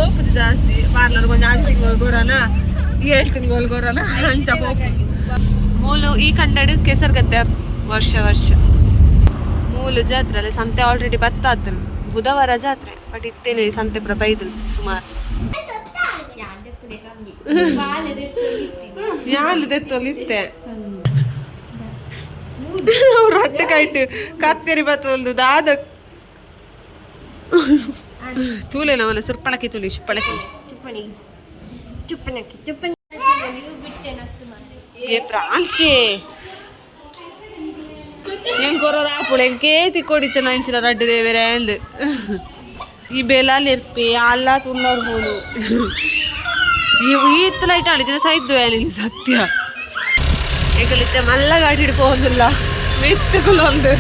పోపుది ಜಾಸ್ತಿ ಪಾರ್ಲರ್ ಕೊಂಚ 6 ತಿಂಗಳು ಕೊರೋನ 7 ತಿಂಗಳು ಕೊರೋನ ಅಂಚ ಪೋಪು ಮೂಲು ಈ ಕಂಡಡು ಕೆಸರುಗದ್ದೆ ವರ್ಷ ಮೂಲು ಜಾತ್ರೆ ಅಲ್ಲಿ ಸಂತೆ ಆಲ್ರೆಡಿ ಬತ್ತಾತು ಬುಧವಾರ ಜಾತ್ರೆ ಬಟ್ ಇತ್ತೇನೆ ಸಂತೆ ಪುರ ಬೈದಲು ಸುಮಾರು ಯಾಲು ದೆತ್ತೊಲಿತ್ತೆ ರೊಟ್ಟ ಕೈಟ್ ಕತ್ತೇರಿ ಬತ್ತೊಂದು ದಾದ ತೂಲೆ ನಾವಲ್ಲ ಸುರ್ಪಣಕ್ಕೆ ತುಲಿ ಶುಪ್ಪಣಕ್ಕೆ ಪ್ರಾಂಶೆ ಹೆಂಗೊರೋ ರಾಪುಳು ಹೆಂಗೇತಿ ಕೊಡಿತು ನಂಚಿನ ರಡ್ಡು ದೇವರೇ ಅಂದು ಈ ಬೇಲಲ್ಲಿ ಇರ್ಪಿ ಅಲ್ಲ ತುಳ್ಳೋರು ಹೋಲು ಈತ್ ಲೈಟ್ ಆಡಿದ್ರೆ ಸೈದ್ದು ಹೇಳಿ ಸತ್ಯ ಏಕಲಿತ್ತೆ ಮಲ್ಲ ಗಾಡಿ ಹಿಡ್ಕೋದಿಲ್ಲ ಮೆತ್ತುಗಳೊಂದು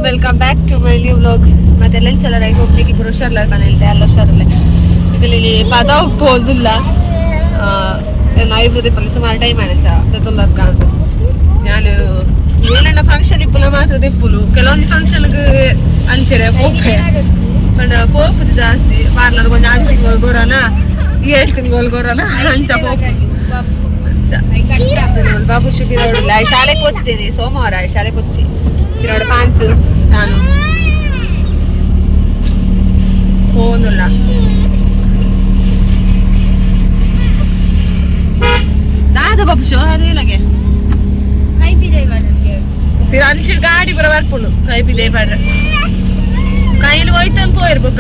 welcome back to my new vlog ಮತ್ತೆ ಲೆಂಚಲ್ಲ ರೈಗೆ ಹೋಗ್ಲಿಕ್ಕೆ ಇಬ್ಬರು ಹುಷಾರ್ಲಾರ ಮನೆಯಲ್ಲಿ ಎಲ್ಲ ಹುಷಾರಲ್ಲೇ ಇಲ್ಲಿ ಪದ ಹೋಗೋದಿಲ್ಲ ನೈಬುದಿ ಪಲ್ಲಿ ಸುಮಾರು ಟೈಮ್ ಆಣಚ ತೊಂದರೆ ಕಾಣು ನಾನು ಏನೆಲ್ಲ ಫಂಕ್ಷನ್ ಇಪ್ಪುಲ ಮಾತ್ರ ದಿಪ್ಪುಲು ಕೆಲವೊಂದು ಫಂಕ್ಷನ್ಗೆ ಅಂಚೆರೆ ಪೋಪೆ ಪಂಡ ಪೋಪುದು ಜಾಸ್ತಿ ಪಾರ್ಲರ್ ಕೊಂಚ 6 ತಿಂಗಳು ಕೊರೋನ 7 ತಿಂಗಳು ಕೊರೋನ ಅಂಚ ಪೋಪು ಬಾಬು ಶುಕಿರೋಡಿಲ್ಲ ಶಾಲೆಗೆ వచ్చేది ಸೋಮವಾರ ಶಾಲೆಗೆ వచ్చి ಕಿರೋಡು ಪಾಂಚು ಚಾನು ಹೋನುಲ್ಲ ದಾದ ಬಾಬು ಶೋ ಅದೇ ಲಗೆ फिर अंचर गाड़ी पर वर्पुलु कई भी दे पड़ कईलु होइतन पोयर बुक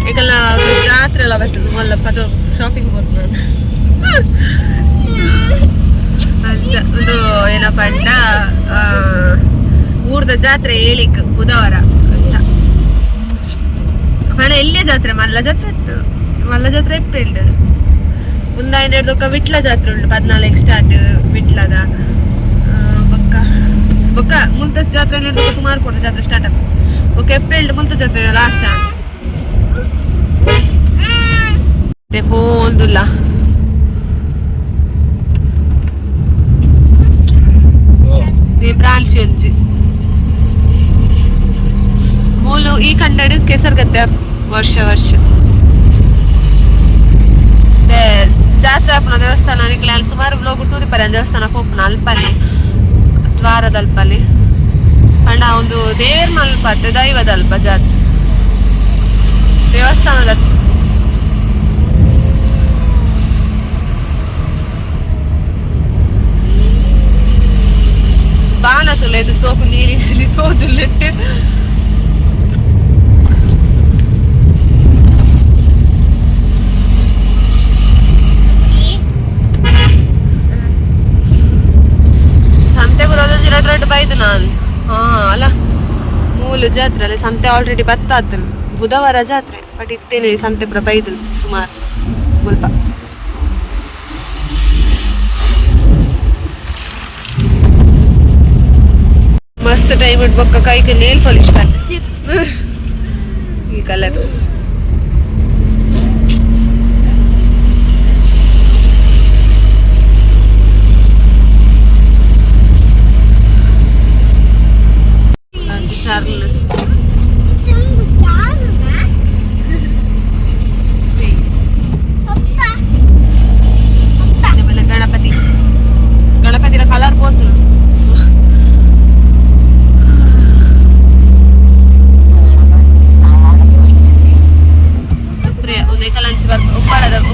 एकला ಜಾತ್ರೆ ಎಲ್ಲ ಬರ್ತದೆ ಮೊಲ್ಲ ಪದ ಶಾಪಿಂಗ್ ಹೋಗ್ತಾನೆ ಅಂಚ ಒಂದು ಏನಪ್ಪ ಅಂಡ ಊರ್ದ ಜಾತ್ರೆ ಹೇಳಿಕ್ ಬುಧವಾರ ಅಂಚ ಹಣ ಎಲ್ಲೇ ಜಾತ್ರೆ ಮಲ್ಲ ಜಾತ್ರೆ ಇತ್ತು ಮಲ್ಲ ಜಾತ್ರೆ ಏಪ್ರಿಲ್ ಮುಂದಾಯಿನಡ್ದೊಕ್ಕ ವಿಟ್ಲ ಜಾತ್ರೆ ಉಂಟು 14 ಸ್ಟಾರ್ಟ್ ವಿಟ್ಲದ ಬೊಕ್ಕ ಮುಂತ ಜಾತ್ರೆ ನಡೆದೊಕ್ಕ ಸುಮಾರು ಕೊಟ್ಟ ಜಾತ್ರೆ ಸ್ಟಾರ್ಟ್ ಆಗ ಬೊಕ್ಕ ಏಪ್ರಿಲ್ ಮುಂತ ಜಾತ್ರೆ ಲಾಸ್ಟ್ ಹೋಲ್ದುಲ್ಲ ಬ್ರಾಂಚ್ ಅಂಜಿ ಮೂಲು ಈ ಕಂಡಡು ಕೆಸರುಗದ್ದೆ ವರ್ಷ ಜಾತ್ರೆ ಆಪನ ದೇವಸ್ಥಾನ ನಿಕ್ಲೆ ಅಲ್ಲಿ ಸುಮಾರು ಬ್ಲೋಗ್ ತೂರಿಪರೆ ದೇವಸ್ಥಾನ ಹೋಗ್ಪನ ಅಲ್ಪಲ್ಲಿ ದ್ವಾರದ ಅಲ್ಪಲ್ಲಿ ಅಣ್ಣ ಒಂದು ದೇವ್ರ ಮಲ್ಪತ್ತೆ ದೈವದ ಅಲ್ಪ ಜಾತ್ರೆ ದೇವಸ್ಥಾನದ ಬಾನ ತುಲೆದು ಸೋಪು ನೀಲಿ ತೋಜುಲ್ಲಿಟ್ಟು ಸಂತೆ ಬರೋದೊಂದು 2 ಬೈದು ನಾನು ಅಲ್ಲ ಮೂಲು ಜಾತ್ರೆ ಅಲ್ಲಿ ಸಂತೆ ಆಲ್ರೆಡಿ ಬತ್ತಾತು ಬುಧವಾರ ಜಾತ್ರೆ ಬಟ್ ಇತ್ತೇನೆ ಸಂತೆ ಪುರ ಬೈದಲು ಸುಮಾರು ಸ್ವಲ್ಪ ಮಸ್ತ್ ಟೈಮ್ ಇಡ್ಬೇಕ ಕೈಗೆ ನೇಲ್ ಪಾಲಿಶ್ ಬಂದೆ ಈ ಕಲರ್ ಗಣಪತಿನ ಕಲರ್ పోతు ಸುಪ್ರಿಯ ಒಂದು ಕಲಂಚ್ ಬರ್ತ ಉಪ್ಪಾಡದು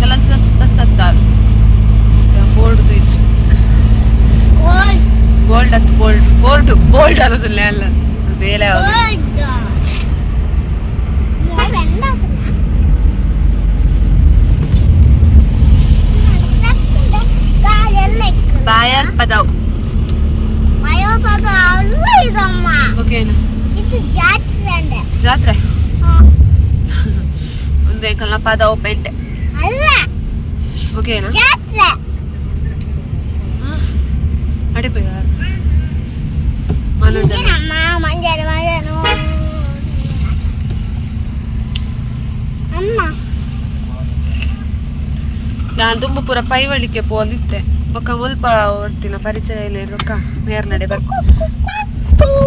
ಕಲಂಚ್ ಬಸ್ ಹತ್ತಾರು ಬೋರ್ಡ್ ರೀಚ್ ಬೋಲ್ಡ್ ಅನ್ನೋದಿಲ್ಲ ಅಲ್ಲ ಬೇರೆ ಬಾಯರ್ ಪದಾವ್ ಓಕೆನಾ ಇದು ಜಾತ್ರೆ ಒಂದೇ ಕಲ್ಲ ಪದಾವ್ ಪೆಂಟೆ ಓಕೆನಾ ಅಡಿಪ ಯಾರು ಮನೋಜ ನಾನು ತುಂಬ ಪೂರ ಪೈವಳಿಕೆ ಪೋದಿತ್ತೆ ಒಕ್ಕ ಮುಲ್ಪ ಓಡ್ತಿನ ಪರಿಚಯ ಇಲ್ಲ ರೊಕ್ಕ ಮೇರ್ನಡೆ ಬರ್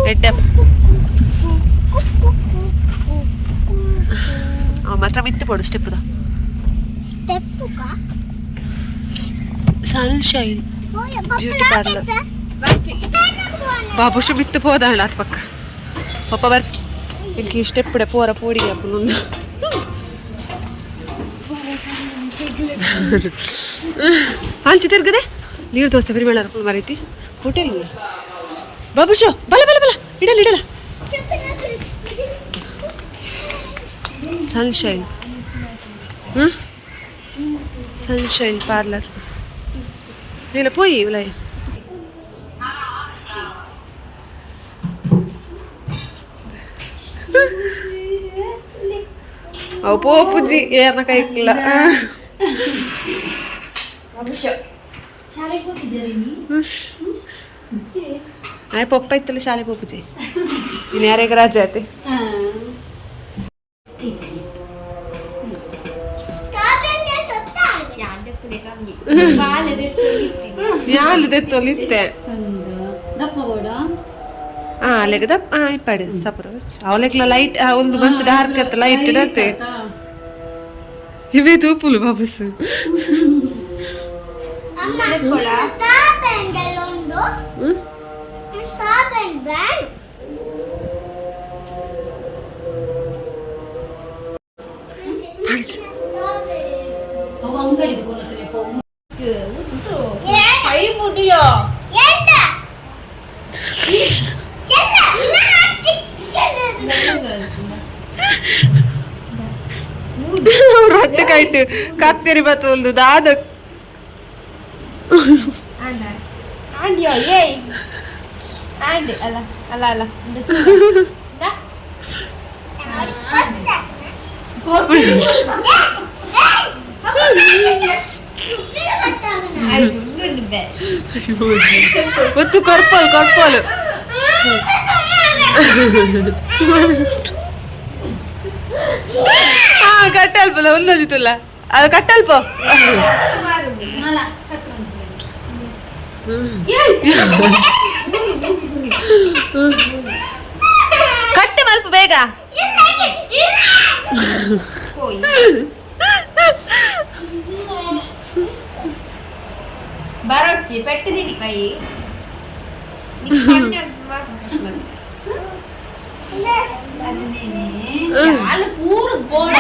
ಎಡ್ಡೆ ಮಾತ್ರ ಮಿತ್ತು ಪೋಡು ಸ್ಟೆಪ್ಪುದ ಸನ್ಶೈನ್ ಬ್ಯೂಟಿ ಪಾರ್ಲರ್ ಬಾಬುಶು ಬಿತ್ತು ಪೋದಾಂಡ ಅತ್ ಪಕ್ಕ ಪಪ್ಪ ಬರ್ ಇಲ್ಲಿ ಸ್ಟೆಪ್ಪುಡೆ ಪೋರ ಪೋಡಿ ಅಪ್ಪನೊಂದು ಹಾಂಚಿ ತಿರ್ಗದೆ ನೀರು ದೋಸ್ತೆ ಬರಿ ಮೇಳ ಮರೈತಿ ಹೋಟೆಲ್ ಬಾಬುಶು ಬಲ ಬಲ ಬಲ ಇಡಲ್ಲ ಇಡಲ್ಲ ಸನ್ಶೈನ್ ಸನ್ಶೈನ್ ಪಾರ್ಲರ್ ನೀನು ಪೋಯಿ ಉಲೈ ಅವು ಪೋಪುಜಿ ಏರ್ನ ಕೈಕ್ಲ ಆಯ್ ಪಪ್ಪ ಇತ್ತಲ್ಲ ಶಾಲೆ ಪೋಪುಜಿ ನೀನು ಯಾರ್ಯಾಗ ರಾಜ ಆಯ್ತು ಯಾಲದೆ ತೊಲಿತ್ತೆ ಲೆಗದ ಇಪ್ಪಾಡಿ ಸಪುರ ಅವಲೆಗ್ಲ ಲೈಟ್ ಒಂದು ಮಸ್ತ್ ಡಾರ್ಕ್ ಅತ್ತ ಲೈಟ್ ಇಡತ್ತೆ ಇವೇ ತೂಪುಲು ಬಾಬಸ್ ರೊಟ್ಟಿ ಕೈಟ್ ಕತ್ತರಿ ಬತ್ತು ಒಂದು ದಾದ ಒತ್ತು ಕೊರ್ಪಲ್ ಕೊರ್ಪಲ್ ಕಟ್ಟಲ್ಪಲ್ಲ ಒಂದೊಂದಿತ್ತಲ್ಲ ಅದು ಕಟ್ಟಲ್ಪ ಕಟ್ಟೆ ಮಲ್ಪ ಬೇಗ ಬರೋಡ್ಚಿ ಪೆಟ್ಟದಿನಿ ಕೈ ಪೂರ ಬೋಡ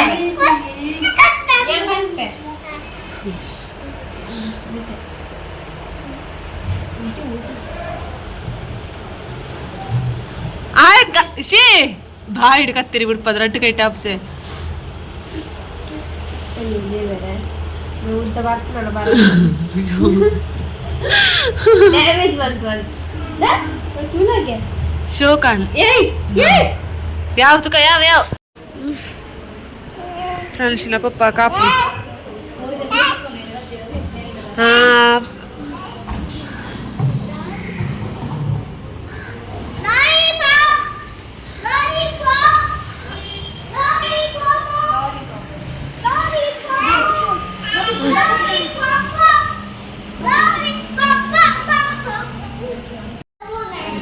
ಶೇ ಬಾಯಿಡ್ ಕತ್ತಿರಿ ಬಿಡ್ಪದ ರಟ್ಟು ಕೈ ಟಾಪ್ಸೆ ಶೋ ಕಾಣ್ ಯಾವ ತುಕ ಯಾವ ಯಾವ ಫ್ರೆಂಡ್ಸಿನ ಪಪ್ಪ ಕಾಪು ಹಾ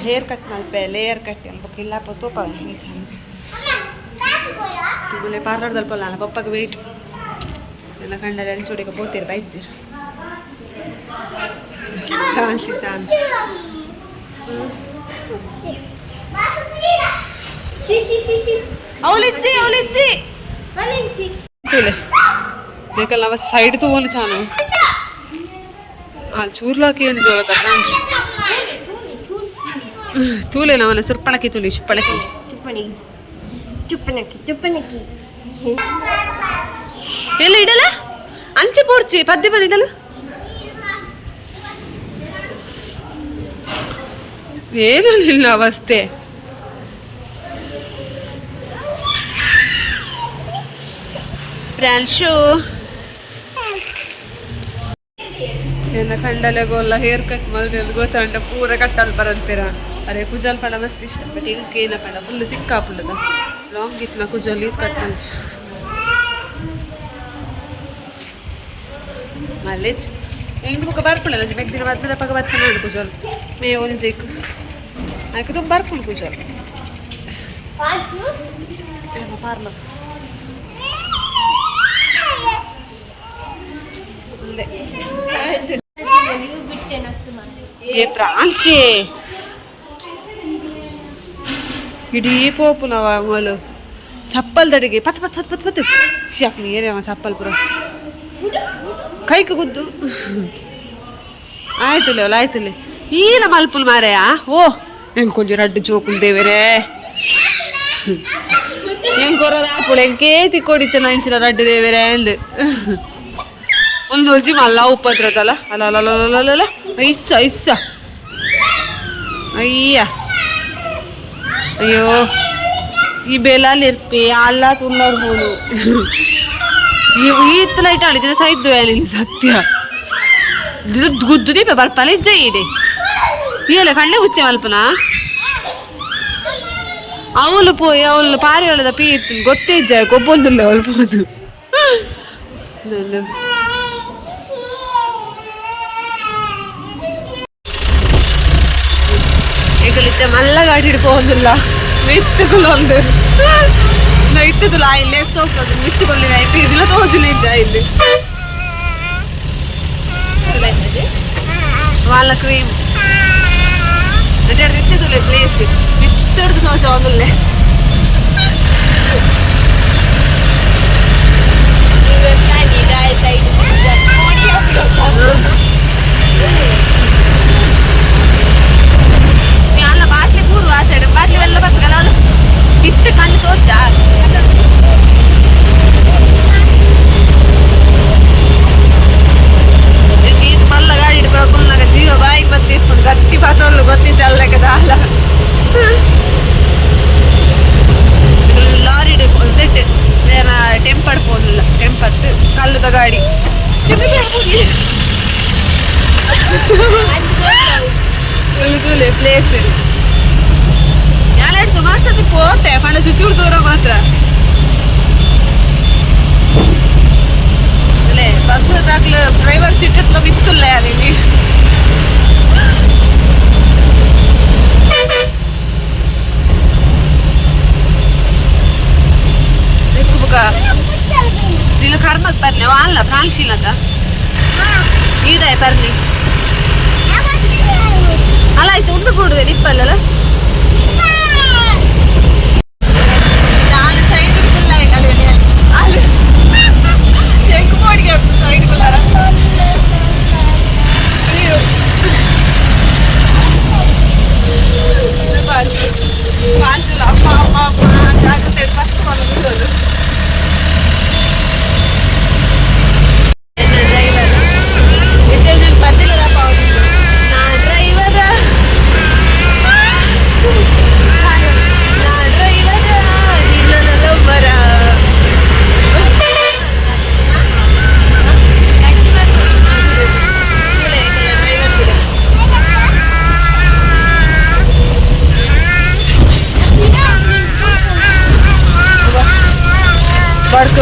hair cut Malpe layer cut ಅಲ್ಪ ಇಲ್ಲ ತೋಪ ಆಮೇಲೆ ಪಾರ್ಲರ್ದಲ್ಪಲ್ಲ ಅಲ್ಲ ಪಪ್ಪಗೆ ವೆಯ್ಟ್ ಎಲ್ಲ ಕಂಡರೆ ಅಲ್ಲಿ ಚೂಡಿಗೆ ಪೋತೀರಿ ಬೈಚಿರ್ ಚಾನ್ಸಿ ಚಾನ್ಸ್ ಅವಳಿಚ್ಚಿ ಅವಳಿಚ್ಚಿ ತೂಲೆ ಬೇಕಲ್ಲ ಅವ ಸೈಡ್ ತಗೊಂಡು ಚಾನು ಚೂರ್ಲಾಕಿ ಏನು ಜೋಗತ್ತ ಫ್ರೆಂಡ್ಸ್ ತೂಲೆ ನಾವಲ್ಲ ಸುರ್ಪಣಕಿ ತುಲಿ ಶುಪ್ಪಣಕಿ ಚುಪ್ಪನಕ್ಕಿ ಚುಪ್ಪನಕ್ಕಿ ಎಲ್ಲ ಇಡಲ್ಲ ಅಂಚೆ ಪೋಡ್ಚಿ ಪದ್ಯ ಬರ ಇಡಲ್ಲ ಏನಿಲ್ಲ ಅವಸ್ಥೆ ಫ್ರಾನ್ಶು ನನ್ನ ಕಂಡಲೆ ಗೋಲ್ಲ ಹೇರ್ ಕಟ್ ಮಲ್ದೆ ಗೊತ್ತಂಡ ಪೂರ ಕಟ್ಟಲ್ ಬರಂತೀರ ಅರೆ ಕುಜಲ್ ಪಡ ಮಸ್ತ್ ಇಷ್ಟ ಬಟ್ ಇದಕ್ಕೆ ಏನ ಪಡ ಫುಲ್ ಸಿಕ್ಕಾಪುಳ್ಳದ ಲಾಂಗ್ ಇತ್ತು ನಾ ಕುಜಲ್ ಇದು ಕಟ್ ಮಲ್ಲೆಚ್ಚ ಹೆಂಗೆ ಬುಕ್ಕ ಬರ್ಪುಳಲ್ಲ ಬೆಗ್ದಿನ ಬದ್ಮೇಲೆ ಪಕ್ಕ ಬರ್ತಾನೆ ಉಂಟು ಕುಜೋಲು ಮೇ ಒಂಜೇಕು ಆಯ್ಕೆ ತುಂಬ ಬರ್ಪುಳು ಕುಜೋಲು ಪಾರ್ಲ ಏ ಪ್ರಾಂಶೆ ಇಡೀ ಪೋಪು ನಾವ ಮೊಲು ಚಪ್ಪಲ್ ದಡಿಗೆ ಪತ್ ಪತ್ ಪತ್ ಪತ್ ಪತ್ ಶಾಕ್ನಿ ಏನೇ ಚಪ್ಪಲ್ ಪುರ ಕೈಗೆ ಗುದ್ದು ಆಯ್ತುಲೆ ಅವಳು ಆಯ್ತುಲೆ ಈನ ಮಲ್ಪುಲ್ ಮಾರೆಯಾ ಓ ಹೆಂಗೆ ಕೊಂಚ ರಡ್ಡು ಜೋಕುಲ್ ದೇವರೇ ಹೆಂಗೆ ಕೊರ ಆಪುಳು ಹೆಂಗೆ ತಿಕ್ಕೊಡಿತ್ತು ನಂಚಿನ ರಡ್ಡು ದೇವರೇ ಅಂದು ಒಂದು ಒರ್ಜಿ ಮಲ್ಲ ಉಪ್ಪದ್ರದಲ್ಲ ಅಲ್ಲ ಅಲ್ಲ ಅಲ್ಲ ಅಲ್ಲ ಐಸ್ಸ ಐಸ್ಸ ಅಯ್ಯ ಅಯ್ಯೋ ಈ ಬೆಲಾಲ್ ಇರ್ಪಿ ಅಲ್ಲ ತುಳ್ಳಾಡ್ಬೋದು ಈ ಲೈಟ್ ಆಡಿದ್ರೆ ಸೈದ್ದು ಅಲ್ಲಿ ಸತ್ಯ ಗುದ್ದು ದೀಪ ಬರ್ಪಲ್ಲ ಇದ್ದ ಇದೆ ಈಗಲ್ಲ ಕಣ್ಣೆ ಹುಚ್ಚೆ ಮಲ್ಪನ ಅವಳು ಪೋಯಿ ಅವಳು ಪಾರಿ ಒಳದ ಪೀ ಗೊತ್ತೇ ಇಜ್ಜ ಕೊಬ್ಬೊಂದಿಲ್ಲ ಅವಳು ಪೋದು ಈಗಲಿತ್ತೆ ಮಲ್ಲ ಗಾಡಿ ಹಿಡ್ಕೋದಿಲ್ಲ ಮಿತ್ತುಗಳೊಂದು ಇತ್ತದಲ್ಲ ಇಲ್ಲೇ ಸೋಕೋದು ಮಿತ್ತುಕೊಳ್ಳಿಲ್ಲ ಇಜಿಲ್ಲ ತೋಜಿಲ್ಲ ಇಜ್ಜ ಇಲ್ಲಿ వాళ్ళ క్రీమ్ అంటే అది ఎత్తుతులే ప్లేస్ మిత్తడితో తోచవదులే వాళ్ళ బాట్లి కూరు ఆ సైడ్ బాట్లి వెళ్ళ బతకల ఇత్తు కన్ను తోచా మళ్ళా గాడి ఇడిపోకుండా జీవ బాయికి బతి ఇప్పుడు గట్టి పాత్రలు బతి చల్లక దాల ಲಾರಿ ತೆಟ್ಟು ಏನ ಟೆಂಪರ್ ಪೋದಿಲ್ಲ ಟೆಂಪತ್ತು ಕಲ್ಲದ ಗಾಡಿ ಪ್ಲೇಸ್ ಯಾರು ಸುಮಾರು ಸತಿ ಪೋತೆ ಪಣ ಚುಚೂರು ದೂರ ಮಾತ್ರ ಅಲ್ಲೇ ಬಸ್ ದಾಖಲು ಡ್ರೈವರ್ ಸೀಟ್ ಹತ್ಲ ಬಿತ್ತಲ್ಲ ಅಲ್ಲಿ ನಿನ್ನ ಕರ್ಮಕ್ ಬರ್ಲಿ ಅಲ್ಲ ಪ್ರಾಂಶೀಲದ ಇದೇ ಬರ್ಲಿ ಅಲ್ಲ ಆಯ್ತು ಒಂದು ಕೂಡುವೆ ನಿಪ್ಪಲ್ಲ ಚಾಲು ಸೈಡ್ ಇಲ್ಲ ಅಲ್ಲಿ ಹೆಂಗ್ ಮೋಡಿಗೆ ಸೈಡ್ ಬಿಲ್ಲಾರ ಪಾಂಚುಲ ಅಪ್ಪ ಅಮ್ಮ ಅಮ್ಮ ಜಾಗ್ರತೆ ಪತ್ಕೊಂಡು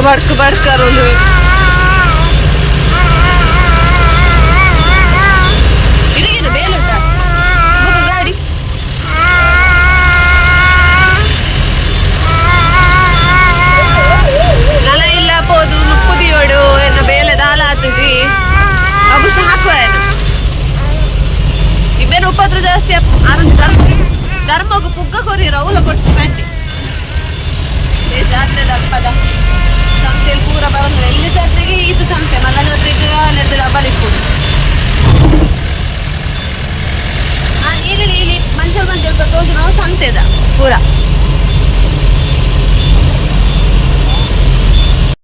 ಬಡ್ಕ ಬಡ್ಕರೋದು ಇದಕ್ಕೇನು ಬೇಲೆ ಉಂಟ ಗಾಡಿ ನಲ ಇಲ್ಲ ಪೋದು ನುಪ್ಪುದಿಯೋಡು ಎನ್ನ ಬೇಲೆ ದಾಲ ಆತದ್ರಿ ಅಭುಷ ಹಾಕುವ ಇವೇನು ಉಪದ್ರ ಜಾಸ್ತಿ ಧರ್ಮಗೂ ಪುಗ್ಗ ಕೊರಿ ರೌಲ ಕೊಡ್ಚಿ ಪ್ಯಾಂಟಿ ಜಾತ್ರೆ ಅಲ್ಪದ ಸಂತೆಯಲ್ಲಿ ಪೂರ ಬರೋದಿಲ್ಲ ಎಲ್ಲಿ ಜಾತ್ರೆಗೆ ಇದು ಸಂತೆ ಮಲ್ಲ ಜಾತ್ರೆಗೆ ನೆರೆದ ಡಬಲ್ ಇಟ್ಕೊಡು ಇಲ್ಲಿ ಮಂಜಲ್ ತೋಜು ನಾವು ಸಂತೆದ ಪೂರ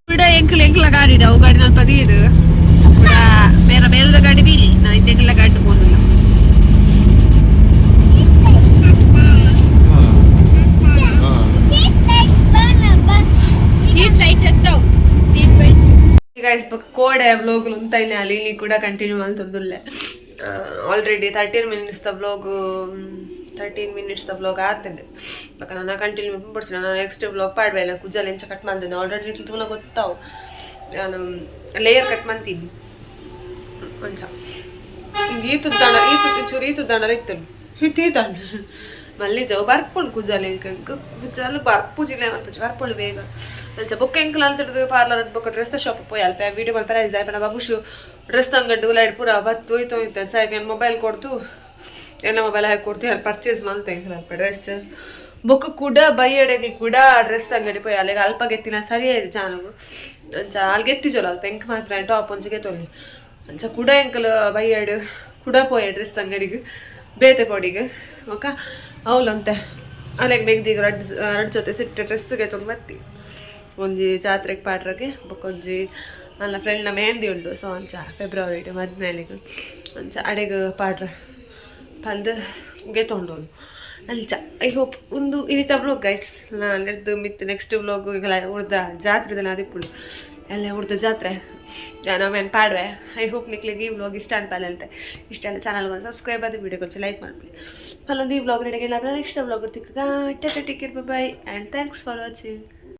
ಬಿಡ ಎಂಕ್ಲ ಗಾಡಿ ಅವು ಗಾಡಿ ನಾನು ಪದಿ ಇದು ಬೇರೆ ಬೇರೆದ ಗಾಡಿ ಬೀಲಿ ನಾನು ಇದೆಲ್ಲ ಗಾಡಿ ಹೋಗಿಲ್ಲ ಗೈಸ್ ಕೋಡೆ ವ್ಲಾಗ್ಲು ಉಂತಾಯಿನ ಅಲ್ಲಿ ಕೂಡ ಕಂಟಿನ್ಯೂ ಮಾಡ್ತಂದುಲ್ಲೆ ಆಲ್ರೆಡಿ 13 ಮಿನಿಟ್ಸ್ ದ ವ್ಲಾಗ್ ಆಗ್ತದೆ ಬಕ ನಾನು ಕಂಟಿನ್ಯೂ ಬಿಡ್ಸಿ ನಾನು ನೆಕ್ಸ್ಟ್ ವ್ಲಾಗ್ ಪಾಡ್ಬೇಲ್ಲ ಕುಜಲ್ ಎಂಚ ಕಟ್ ಮಾಡ್ತೇನೆ ಆಲ್ರೆಡಿ ತುಲ ಗೊತ್ತಾವು ನಾನು ಲೇಯರ್ ಕಟ್ ಮಾಡ್ತೀನಿ కొంచెం ఈతు దండలు ఇస్తాను తీతాను మళ్ళీ జవ బర్పుంಡು కుజ్జాలి ఇంకా కుజ్జాలు బర్పు జిల్లేమనిపించి బర్పుంಡು ಬೇಗ ಅಂಚ ಬೊಕ್ಕ ಎಂಕಲ್ ಅಂತದ್ದು ಪಾರ್ಲರ್ ಬೊಕ್ಕ ಡ್ರೆಸ್ ಶಾಪ್ ಪೋಯಿ ಅಲ್ಪ ವಿಡಿಯೋ ಮಾಡಿ ಪ್ರೈಸ್ ದಾಯಪನ ಬಾಬುಶು ಡ್ರೆಸ್ ತಂಗಡ್ಡು ಲೈಟ್ ಪೂರ ಬತ್ತು ಹೋಯ್ತು ಸಾಯಕ್ಕೆ ಮೊಬೈಲ್ ಕೊಡ್ತು ಎಲ್ಲ ಮೊಬೈಲ್ ಹಾಕಿ ಕೊಡ್ತು ಅಲ್ಲಿ ಪರ್ಚೇಸ್ ಮಾಡ್ತೆ ಅಲ್ಪ ಡ್ರೆಸ್ ಬೊಕ್ಕ ಕೂಡ ಬೈಯಡೆಗೆ ಕೂಡ ಡ್ರೆಸ್ ಅಂಗಡಿ ಪೋಯಿ ಅಲ್ಲಿಗೆ ಅಲ್ಪ ಗೆತ್ತಿನ ಸರಿ ಆಯ್ತು ಚಾನಗು ಅಂಚ ಅಲ್ಲಿ ಗೆತ್ತಿಜೋಲ್ಲ ಅಲ್ಪ ಎಂಕ್ ಮಾತ್ರ ಟಾಪ್ ಒಂಚಿಗೆ ತೊಳ್ಳಿ ಅಂಚ ಕೂಡ ಎಂಕಲ್ ಬೈಯಡು ಕೂಡ ಪೋಯ ಡ್ರೆಸ್ ಅಂಗಡಿಗೆ ಬೇತೆ ಕೊಡಿಗೆ ಓಕೆ ಅವಲಂತೆ ಅಲ್ಲಿಗೆ ಬೇಗದೀಗ ಎರಡು ಜೊತೆ ಸಿಟ್ಟು ಡ್ರೆಸ್ಗೆ ತುಂಬ ಬತ್ತಿ ಒಂಜಿ ಜಾತ್ರೆಗೆ ಪಾಡ್ರಗೆ ಬೊಕ್ಕೊಂಜಿ ನನ್ನ ಫ್ರೆಂಡ್ನ ಮೆಹಂದಿ ಉಂಡು ಸೊ ಅಂಚ ಫೆಬ್ರವರಿ 14 ಅಂಚ ಅಡೆಗೆ ಪಾಡ್ರ ಬಂದು ಗೆತ್ತೊಂಡೋನು ಅಂಚ ಐ ಹೋಪ್ ಒಂದು ಈ ರೀತಿ ವ್ಲಾಗ್ ಗೈಸ್ ನಾನು ಹಿಡ್ದು ಮಿತ್ತು ನೆಕ್ಸ್ಟ್ ವ್ಲಾಗ್ ಈಗ ಉಳ್ದ ಜಾತ್ರೆದೆಲ್ಲ ಅದಿಪ್ಪುಳು ಎಲ್ಲ ಉಳ್ದ ಜಾತ್ರೆ ನಾವೇನು ಪಾಡ್ವೆ ಐ ಹೋಪ್ ನಿಕ್ಲಿಗೆ ಈ ವ್ಲಾಗ್ ಇಷ್ಟ ಅನ್ಪಾಲಂತೆ ಇಷ್ಟ ಅಲ್ಲ ಚಾನಲ್ಗೊಂದು ಸಬ್ಸ್ಕ್ರೈಬ್ ಆದ ವೀಡಿಯೋ ಕೊಂಚ ಲೈಕ್ ಮಾಡ್ಬಿಡಿ ಅಲ್ಲೊಂದು ಈ ವ್ಲಾಗ್ ರೆಡಿಗೆ ನೆಕ್ಸ್ಟ್ ವ್ಲಾಗ್ ಇರ್ತಿಕ್ಕ ಟಾಟಾ take care bye and thanks for watching.